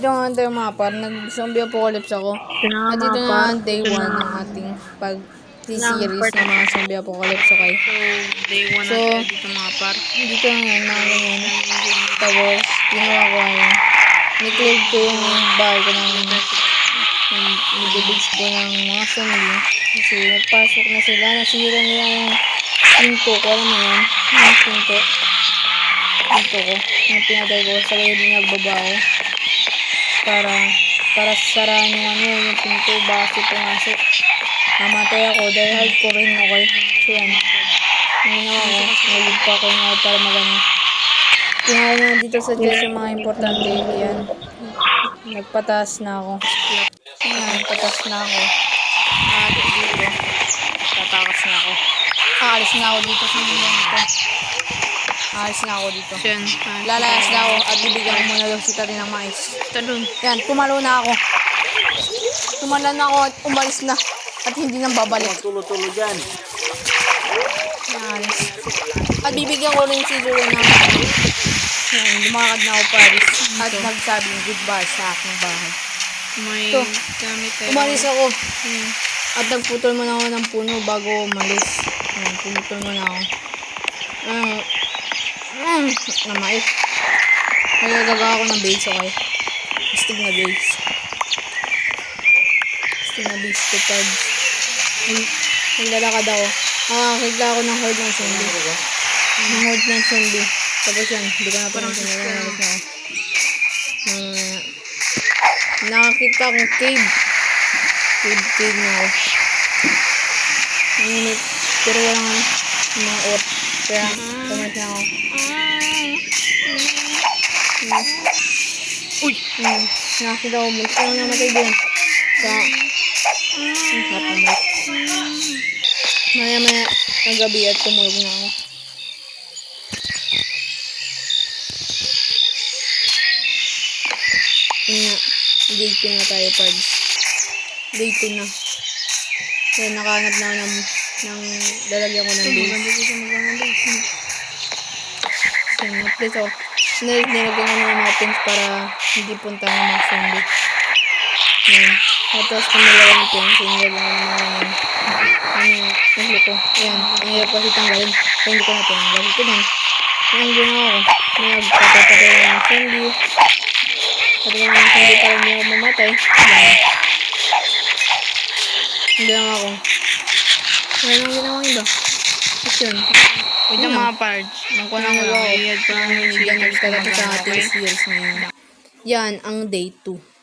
Dito nga tayo mga par, nag-zombie apocalypse ako. At dito na ang day 1 ng ating pag-series ng mga zombie apocalypse, okay? So, day 1 So, natin dito mga par. dito ngayon, mga ganyan. Tapos, ginawa ko ay, ni-clear ko yung bahay ko ng nag-base ko ng mga zombie. Kasi nagpasok na sila, nasira nila yung pinto ko, alam mo yun? Yung pinto ko, yung pinatay ko, sa gaya din nagbabaho. Para saraan yung pinto, baka pumasok. Namatay ako dahil hardcore rin, okay? So yan, ang ginawa ko, nagig pa ako nga para magano. Tingnan na dito sa chest yung mga importante, yan. Nagpataas na ako. Yan, patas na ako. At dito, tatakas na ako. Aalis na ako dito sa mundo nito. Aalis na ako dito. Yan. Lalayas na ako at bibigyan ko muna daw si Tati ng mais. Talon. Yan, pumalo na ako. Tumala na ako at umalis na. At hindi nang babalik. Tulo-tulo dyan. Yan. At bibigyan ko rin si Zero ng yan, lumakad na ako Paris. At nagsabing goodbye sa aking bahay. May Ito. gamit tayo. Umalis ako. At nagputol muna ako ng puno bago umalis. Yan, pumutol muna ako. Namait. Nagagawa ako ng base, okay? Astig na base. Astig na base ko, pag naglalakad ako. Nakakigla ako ng horde ng zombie. Ng horde ng zombie. Tapos yan, hindi ko na parang sinalamanagos na ako. Nakakita akong cave. Cave na ako. Nanginit. Pero walang mga orb. Kaya, pumunta na ako. Uy! Nakakita ko, muntik ako namatay doon. Kaya, ang sarap naman. Maya-maya, ang gabi at tumulog na ako. Yun nga, day 2 na tayo, Pads. Day 2 na. Kaya nakahanap na ako ng lalagyan ko ng base. Maganda dito magandang base. So, nag-place ako. Nilagyan ko ng mga pins para hindi punta ng mga zombie. Yan. Tapos kung nilagyan ng pins, nilagyan ko ng mga nahilo ko. Ayan. Ang hirap kasi tanggalin. Kaya hindi ko na tinanggal. Ito din. Yan ang ginawa ko. Nagpapatay ng zombie. Pati naman ng zombie para hindi ako mamatay. Yan. Ang ginawa ko. Wala nang ginawang iba. Tapos yun. Wait lang mga parts. Nakuha na ako. I-add ko lang yung Yan ang stickers talaga sa na ating series na yun. Yan ang day 2.